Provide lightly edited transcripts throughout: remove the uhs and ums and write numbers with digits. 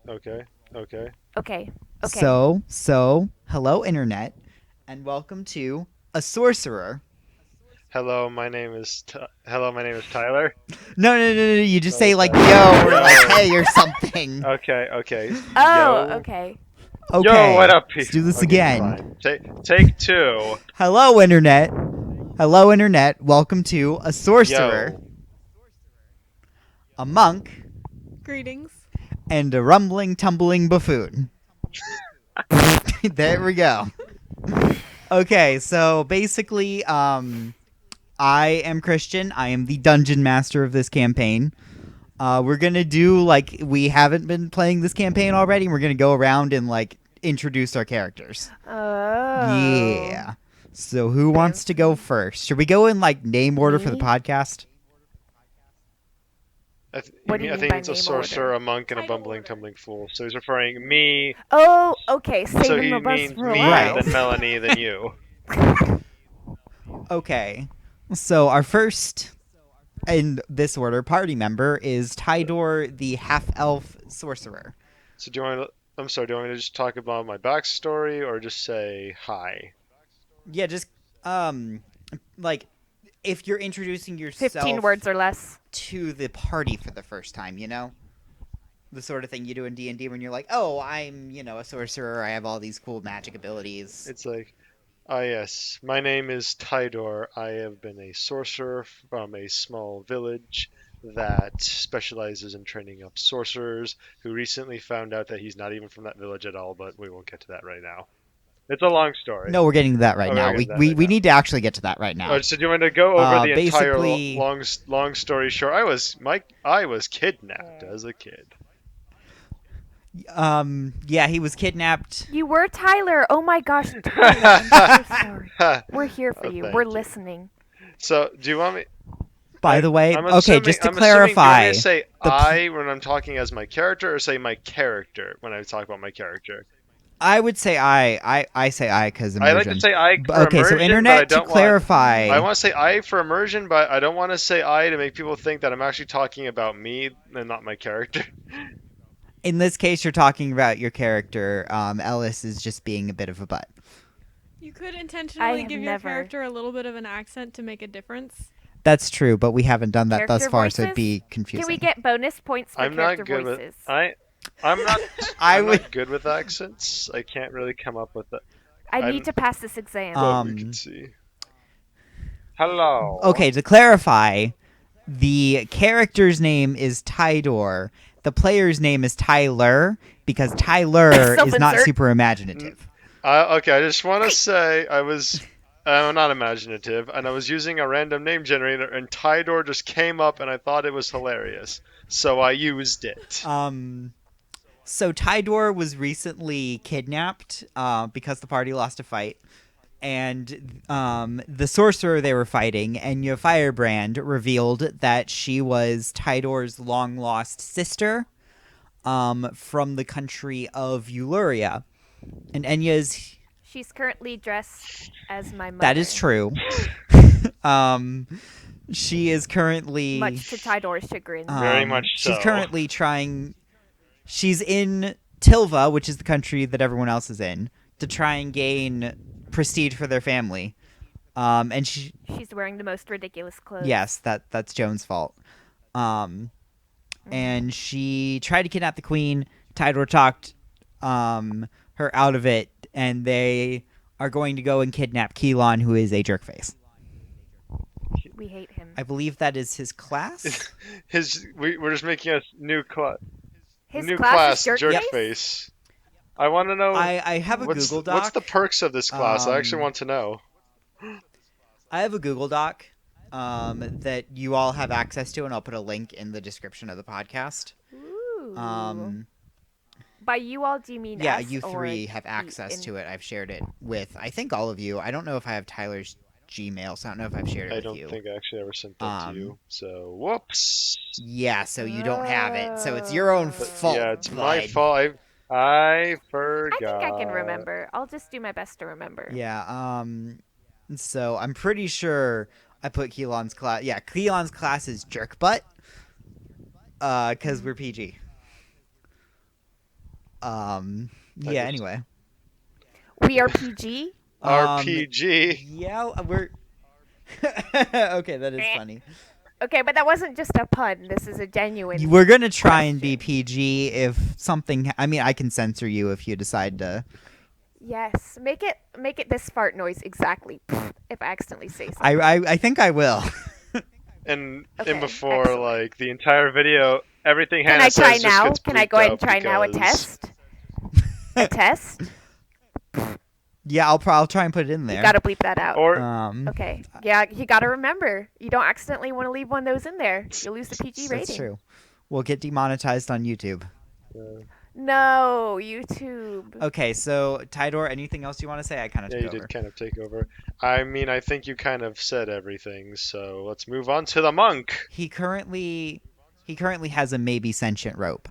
Okay. Okay. Okay. Okay. Hello, Internet, and welcome to a Sorcerer. Hello, my name is Tyler. No. You just say like Okay. yo or like Yo. hey or something. Okay. Oh, Yo. okay. Yo, what Okay, up, let's do this Okay, again. fine. Take two. Hello, Internet. Hello, Internet. Welcome to a Sorcerer, Yo. a monk, Greetings. and a rumbling, tumbling buffoon. There we go. Okay, so basically, I am Christian. I am the dungeon master of this campaign. We're gonna do like we haven't been playing this campaign already. We're gonna go around and like introduce our characters. Oh. Yeah. So who wants to go Fancy. first? Should we go in like name order for the Me? podcast? What do you I mean think by it's a name sorcerer, order? a monk, and a Title bumbling, order. tumbling fool. So he's referring me. Oh, okay. So Saving the he best means for a me, Right. while. then Melanie, then you. Okay. So our first in this order party member is Tidor, the half-elf sorcerer. So do you want to? I'm sorry. Do you want me to just talk about my backstory or just say hi? Yeah, just um like if you're introducing 15 yourself words or less. to the party for the first time, you know? The sort of thing you do in D&D when you're like, "Oh, I'm, a sorcerer. I have all these cool magic abilities." It's like, ah, yes, my name is Tidor. I have been a sorcerer from a small village that specializes in training up sorcerers who recently found out that he's not even from that village at all, but we won't get to that right now. It's a long story. No, we're getting to that right Oh, we're now. getting We to that we, right we now. need to actually get to that right now. So do you want to go over the entire Basically, long story short? I was kidnapped as a kid. yeah, he was kidnapped. You were Tyler. Oh my gosh, Tyler. I'm so sorry. Oh, We're here for you. We're thank you. listening. So do you want me? By the way, I'm okay, assuming. just to I'm assuming. Do you want me to clarify, say the pl- I when I'm talking as my character, or say my character when I talk about my character? I would say I say I because I like to immersion. say I for Okay, so immersion, but I internet to don't want. I clarify. want to say I for immersion, but I don't want to say I to make people think that I'm actually talking about me and not my character. In this case, you're talking about your character. Ellis is just being a bit of a butt. You could I intentionally have give your never. character a little bit of an accent to make a difference. That's true, but we haven't done that thus Character far, so it'd voices? be Can confusing. we get bonus points for I'm not character good with voices? I'm not I I'm would. not good with accents. I can't really come up with it. I need I'm to pass this exam. but we can see. Hello. Okay, to clarify, the character's name is Tidor. The player's name is Tyler because Tyler is not Self-insert. super imaginative. Okay, I just want to say I'm not imaginative, and I was using a random name generator, and Tidor just came up, and I thought it was hilarious, so I used it. So Tidor was recently kidnapped because the party lost a fight, and the sorcerer they were fighting, Enya Firebrand, revealed that she was Tidor's long lost sister from the country of Euluria. And Enya's. She's currently dressed as my mother. That is true. um, she is currently. Much to Tidor's chagrin. Very much She's so. currently trying. She's in Tilva, which is the country that everyone else is in, to try and gain prestige for their family. And She's wearing the most ridiculous clothes. yes, that's Joan's fault. And she tried to kidnap the queen. Tidor talked her out of it, and they are going to go and kidnap Keelan, who is a jerkface. We hate him. I believe that is his class. We're just making a new His new class is jerk Jerkface? face. I want to know I have a Google Doc. what's the perks of this class. I actually Um, want to know. I have a Google Doc that you all have access to, and I'll put a link in the description of the podcast. Ooh. By you all, do you mean yeah, us you or three have access to it. I've shared it with, I think, all of you. I don't know if I have Tyler's Gmail, so I don't know if I've shared it I with don't you. think I actually ever sent that to you. So whoops. Yeah, so you don't have it. So it's your own But, fault. Yeah, it's my bud. fault. I forgot. I think I can remember. I'll just do my best to remember. Yeah, so I'm pretty sure I put Keelan's class. Yeah, Keelan's class is jerk butt. Because we're PG. Yeah. just- Anyway. We are PG. RPG. Yeah, we're. Okay, that is funny. Okay, but that wasn't just a pun. This is a genuine. We're gonna try and be question. PG if something. I mean, I can censor you if you decide to. Yes, make it this fart noise exactly. If I accidentally say I something. I, I think I will. And Okay, before excellent. like the entire video, everything Can Hannah I try says just now? gets Can I bleeped go ahead and out try now? A because test. A test. Yeah, I'll try and put it in there. You gotta bleep that out. or Okay. Yeah, you gotta remember. You don't accidentally want to leave one of those in there. You'll lose the PG rating. That's true. We'll get demonetized on YouTube. No, YouTube. Okay, so Tidor, anything else you want to say? I kind of yeah, took you over. did kind of take over. I mean, I think you kind of said everything, so let's move on to the monk. He currently has a maybe sentient rope.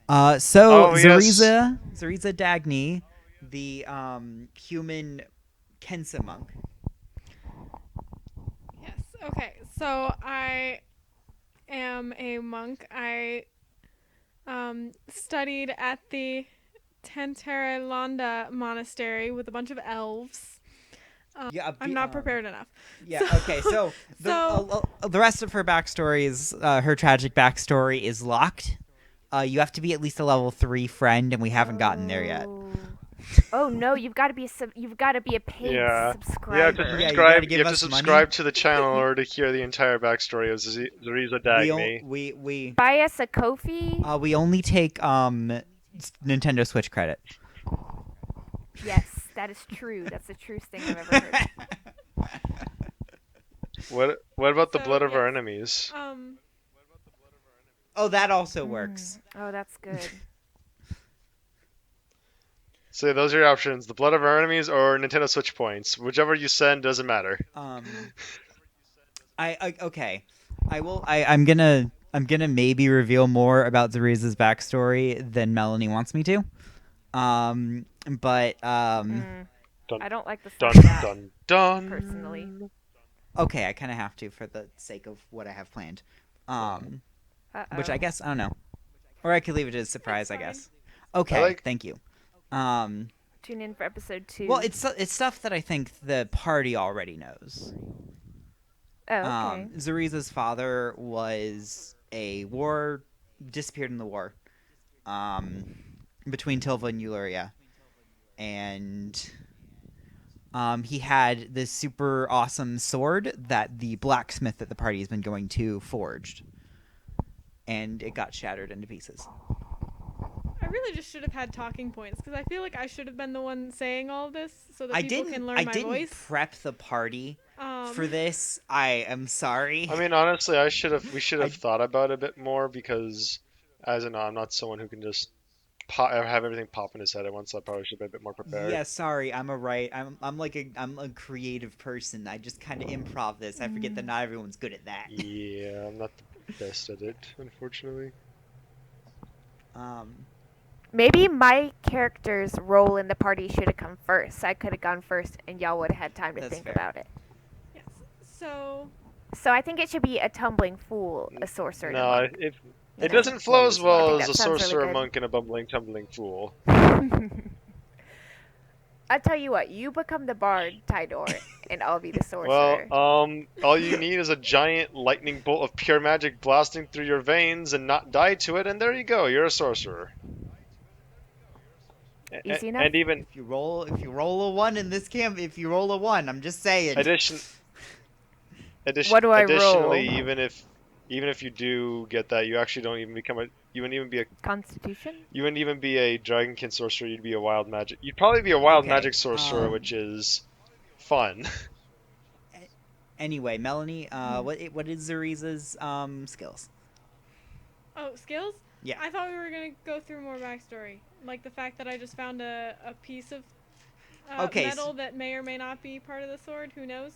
So Oh, yes. Zariza Dagny, the human Kensa monk. Yes. Okay. So I am a monk. I studied at the Tantaralanda Monastery with a bunch of elves. Yeah, I'm not prepared enough. Yeah. So- Okay. So so- the rest of her backstory is her tragic backstory is locked. You have to be at least a level 3 friend, and we haven't gotten there yet. Oh no, you've got to be a paid Yeah. subscriber. You have to Yeah, you subscribe. gotta You, give have to us money. subscribe to the channel in order to hear the entire backstory of Zariza Dagny. We Buy us a Ko-fi. we only take Nintendo Switch credit. Yes, that is true. That's the truest thing I've ever heard. What about the So, blood of our yes. enemies? Oh, that also works. Oh, that's good. So those are your options: the blood of our enemies or Nintendo Switch points. Whichever you send doesn't matter. Okay. I'm gonna maybe reveal more about Zariza's backstory than Melanie wants me to. But Dun, I don't like the dun, sound of that dun, dun. personally. okay, I kind of have to for the sake of what I have planned. Which I guess I don't know, or I could leave it as a surprise. I It's fine. guess. Okay, like- thank you. Tune in for episode 2. Well, it's stuff that I think the party already knows. oh, okay. Zariza's father was disappeared in the war, between Tilva and Eularia, and he had this super awesome sword that the blacksmith that the party has been going to forged, and it got shattered into pieces. I really just should have had talking points because I feel like I should have been the one saying all this so that people can learn I my didn't voice. prep the party Um, for this. I am sorry. I mean, honestly, we should have I- thought about it a bit more because, as an I'm not someone who can just have everything pop in his head at once. So I probably should be a bit more prepared. Yeah, sorry. I'm a creative person. I just kind of improv this. I forget that not everyone's good at that. Yeah, I'm not the best at it, unfortunately. Maybe my character's role in the party should have come first. I could have gone first, and y'all would have had time to That's think fair. about it. yes. So So I think it should be a tumbling fool, a sorcerer. and a No, monk. it doesn't flow as well I think as a that sounds really sorcerer, good. monk, and a bumbling, tumbling fool. I tell you what, you become the bard, Tidor, and I'll be the Well, sorcerer. all you need is a giant lightning bolt of pure magic blasting through your veins and not die to it, and there you go, you're a sorcerer. Easy enough? And even If you roll a 1 in this camp, if you roll a 1, I'm just saying. What do I additionally, roll? even if you do get that, you actually don't even become you wouldn't even be a Constitution? you wouldn't even be a dragonkin sorcerer. You'd be a wild magic. You'd probably be a wild Okay, magic sorcerer, which is fun. Anyway, Melanie, what is Zariza's skills? Oh, skills? Yeah. I thought we were going to go through more backstory. Like the fact that I just found a piece of Okay, metal that may or may not be part of the sword. Who knows?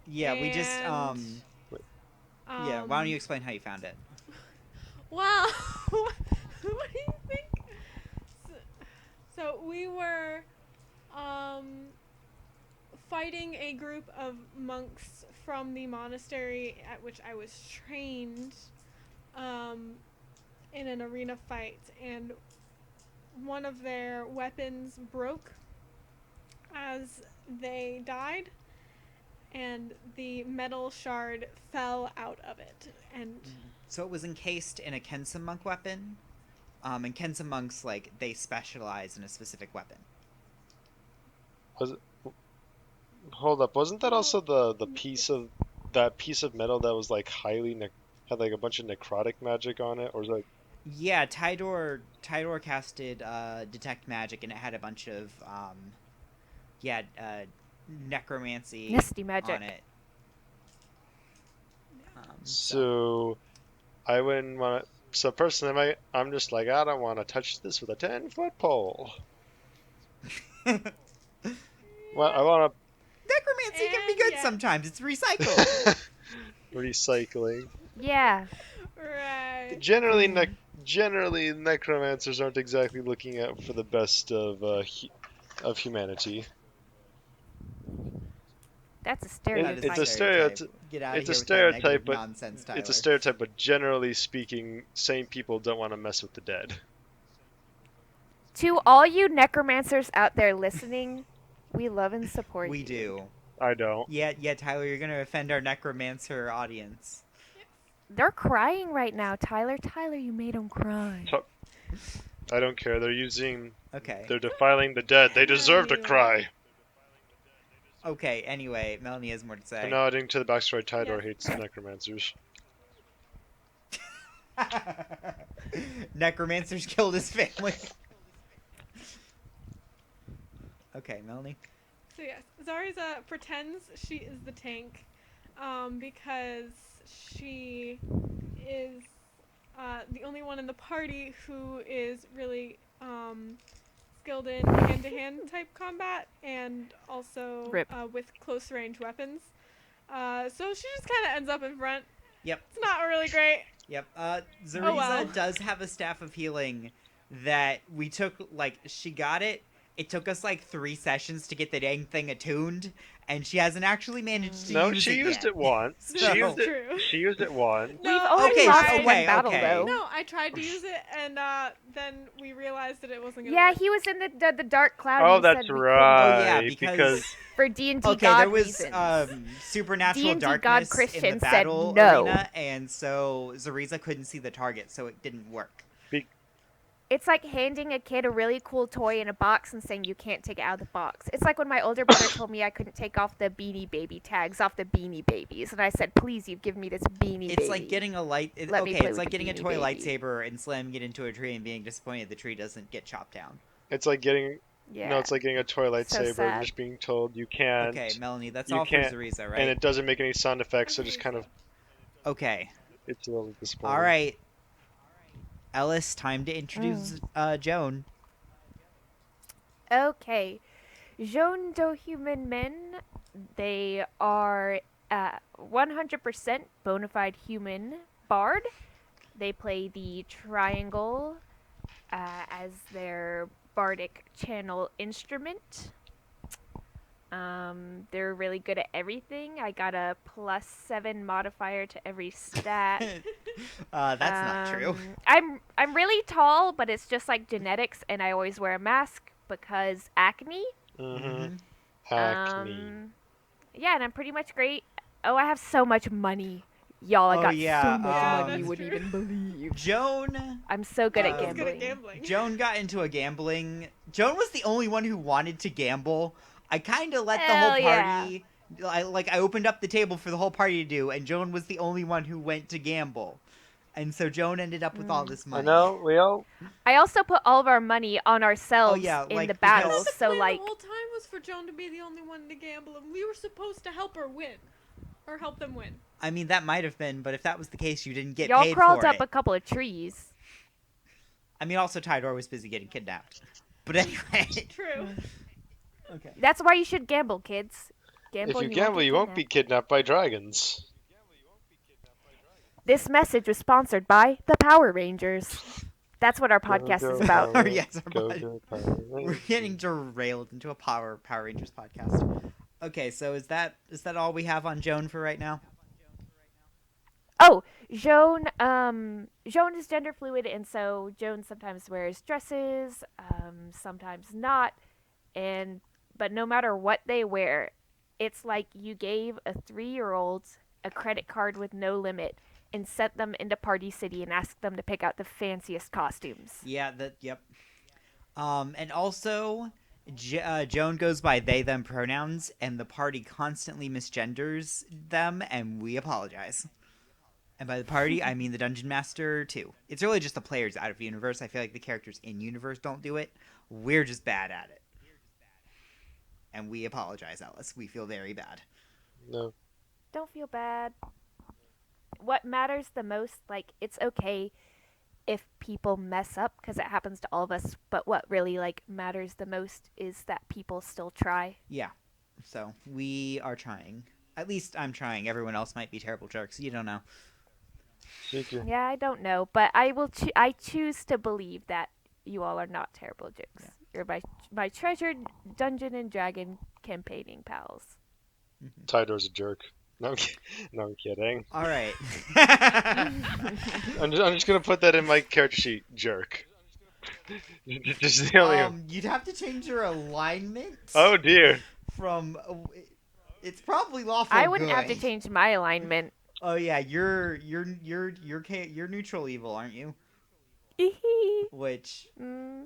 Yeah, we just And, yeah. Why don't you explain how you found it? Wow. What do you think? So we were fighting a group of monks from the monastery at which I was trained in an arena fight, and one of their weapons broke as they died, and the metal shard fell out of it. And So it was encased in a Kensa monk weapon. And Kensa monks, like, they specialize in a specific weapon. Was it, hold up, wasn't that well, also the piece of metal that was like had like a bunch of necrotic magic on it, or was that? Yeah, Tidor casted detect magic, and it had a bunch of necromancy Nasty magic. on it. So I wouldn't want to. So personally, I'm just like, I don't want to touch this with a 10-foot pole. Well, I want Necromancy can be And good yet- sometimes. It's recycled. to recycling. Yeah. right. Generally, necromancers aren't exactly looking out for the best of humanity. That's a That stereotype. is It's a stereotype. Get out It's of a here with that negative stereotype, but nonsense, Tyler. It's a stereotype, but generally speaking, sane people don't want to mess with the dead. To all you necromancers out there listening, we love and support We you. do. I don't. Yeah, Tyler, you're gonna offend our necromancer audience. They're crying right now, Tyler. Tyler, you made them cry. I don't care. Okay. They're defiling the dead. They deserve to Anyway. cry. Okay. Anyway, Melanie has more to say. I'm nodding to the backstory. Tidor Yes. hates necromancers. Necromancers killed his family. Okay, Melanie. So yes, Zariza pretends she is the tank, because she is the only one in the party who is really skilled in hand-to-hand type combat and also Rip. With close range weapons. So she just kind of ends up in front. Yep. It's not really great. Yep. Zariza well. does have a staff of healing that we took. Like, she got it. It took us like 3 sessions to get the dang thing attuned, and she hasn't actually managed to No, use she it used yet. it once. So- She used it. True. She used it once. We've only Okay, lost so- in one okay, battle, okay. though. No, I tried to use it, and then we realized that it wasn't gonna Yeah, work. he was in the dark cloud. Oh, and he that's said we right. Oh, yeah, because For D&D okay, God there was reasons. supernatural D&D God darkness in the Christian said battle no. arena, and so Zariza couldn't see the target, so it didn't work. It's like handing a kid a really cool toy in a box and saying you can't take it out of the box. It's like when my older brother told me I couldn't take off the Beanie Baby tags off the Beanie Babies, and I said, "Please, you've given me this Beanie Baby." It's like getting a light. Let me play It's with like the getting a Beanie toy Baby. lightsaber and slamming it into a tree and being disappointed the tree doesn't get chopped down. It's like getting Yeah. no. It's like getting a toy lightsaber sad. and just being told you can't. Okay, Melanie, that's you all for can't- Zariza, right? And it doesn't make any sound effects, so just kind of Okay. it's a little disappointing. All right. Ellis, time to introduce Joan. Okay. Jeune do human men, they are 100% bona fide human bard. They play the triangle as their bardic channel instrument. They're really good at everything. I got a +7 modifier to every stat. That's not true. I'm really tall, but it's just like genetics, and I always wear a mask because acne. Mm-hmm. Hackney. Yeah, and I'm pretty much great. Oh, I have so much money, y'all. I Oh, got yeah, so much money that's you wouldn't true. even believe. Joan. I'm so good at I was Good gambling. at gambling. Joan got into a gambling. Joan was the only one who wanted to gamble. I kind of let the Hell whole yeah. party. I opened up the table for the whole party to do, and Joan was the only one who went to gamble, and so Joan ended up with all this I money. know we all. I also put all of our money on ourselves yeah, in like, the because- I thought battles, the so plan like the whole time was for Joan to be the only one to gamble, and we were supposed to help her win, or help them win. I mean, that might have been, but if that was the case, you didn't get y'all paid crawled for up it. a couple of trees. I mean, also Tidor was busy getting kidnapped. But anyway. True. Okay. That's why you should gamble, kids. Gamble, If you and gamble, get you won't be kidnapped. kidnapped by dragons. This message was sponsored by the Power Rangers. That's what our podcast Go, is go, about. Power Yes, our Go, pod- go, Power We're Rangers. getting derailed into a Power Rangers podcast. Okay, so is that all we have on Joan for right now? Oh, Joan is gender fluid, and so Joan sometimes wears dresses, sometimes not, and but no matter what they wear, it's like you gave a 3-year-old a credit card with no limit and sent them into Party City and asked them to pick out the fanciest costumes. Yeah, that yep. And also, Joan goes by they them pronouns, and the party constantly misgenders them, and we apologize. And by the party, I mean the dungeon master too. It's really just the players out of universe. I feel like the characters in universe don't do it. We're just bad at it, and we apologize, Alice. We feel very bad. No. Don't feel bad. What matters the most, like, it's okay if people mess up because it happens to all of us, but what really like matters the most is that people still try. Yeah. So we are trying. At least I'm trying. Everyone else might be terrible jerks. You don't know. Thank Yeah, I don't know, but I choose to believe that you all are not terrible jokes. Yeah. You're my treasured Dungeon and Dragon campaigning pals. Mm-hmm. Tidor's a jerk. No, no, I'm kidding. All right. I'm just gonna put that in my character sheet. Jerk. Just the only one. You'd have to change your alignment Oh dear. from. It's probably lawful I wouldn't have to good. change my alignment. Oh yeah, you're neutral evil, aren't you? Which Mm.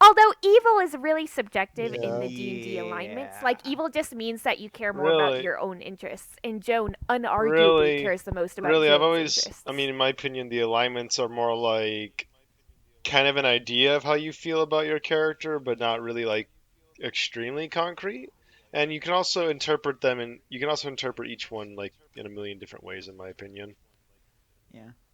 Although evil is really subjective in Yeah. the D&D alignments. yeah, Like evil just means that you care more about Really, your own interests, and Joan unarguably really, cares the most about really. I've Joan's always. I interests. mean, in my opinion, the alignments are more like kind of an idea of how you feel about your character, but not really like extremely concrete. And you can also interpret them, and you can also interpret each one like in a million different ways, in my opinion. yeah.